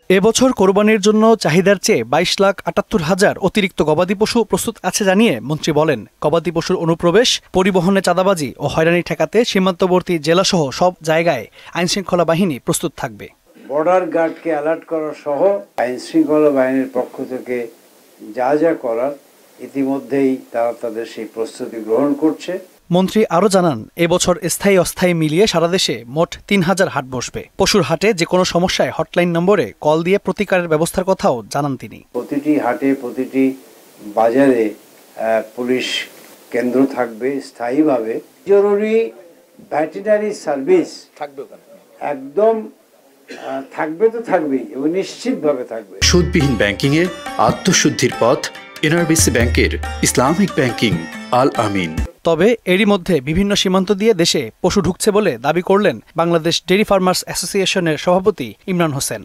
এবছর কোরবানির জন্য চাহিদার চেয়ে 22,78,000 অতিরিক্ত গবাদি পশু প্রস্তুত আছে জানিয়ে মন্ত্রী বলেন, গবাদি পশুর অনুপ্রবেশ, পরিবহনে চাঁদাবাজি ও হয়রানি ঠেকাতে সীমান্তবর্তী জেলাসহ সব জায়গায় আইনশৃঙ্খলা বাহিনী প্রস্তুত থাকবে। বর্ডার গার্ডকে অ্যালার্ট করা সহ আইনশৃঙ্খলা বাহিনীর পক্ষ থেকে যা যা করার ইতিমধ্যেই তারা তাদের সেই প্রস্তুতি গ্রহণ করছে। মন্ত্রী আরও জানান, এবছর স্থায়ী অস্থায়ী মিলিয়ে সারা দেশে মোট 3,000 হাট বসবে। পশুর হাটে যে কোনো সমস্যায় হটলাইন নম্বরে কল দিয়ে প্রতিকারের ব্যবস্থার কথাও জানান তিনি। প্রতিটি হাটে প্রতিটি বাজারে পুলিশ কেন্দ্র থাকবে স্থায়ীভাবে। জরুরি ভেটেরিনারি সার্ভিস থাকবে, একদম থাকবে তো থাকবেই এবং নিশ্চিতভাবে থাকবে। সুদবিহীন ব্যাংকিংয়ে আত্মশুদ্ধির পথ এনআরবিসি ব্যাংকের ইসলামিক ব্যাংকিং আল আমিন। তবে এরই মধ্যে বিভিন্ন সীমান্ত দিয়ে দেশে পশু ঢুকছে বলে দাবি করলেন বাংলাদেশ ডেইরি ফার্মার্স অ্যাসোসিয়েশনের সভাপতি ইমরান হোসেন।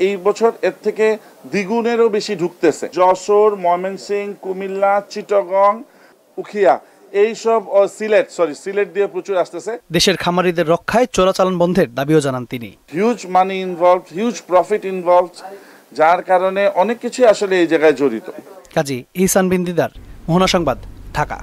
এই বছর এর থেকে দ্বিগুণেরও বেশি ঢুকতেছে। যশোর, ময়মনসিংহ, কুমিল্লা, চিটাগং, উখিয়া এইসব সিলেট দিয়ে প্রচুর আসতেছে। দেশের খামারিদের রক্ষায় চোরাচালান বন্ধের দাবিও জানান তিনি। হিউজ মানি ইনভলভড, হিউজ প্রফিট ইনভলভড, যার কারণে অনেক কিছু আসলে এই জায়গায় জড়িত। কাজী ইহসান বিন দিদার, মোহনা সংবাদ, ঢাকা।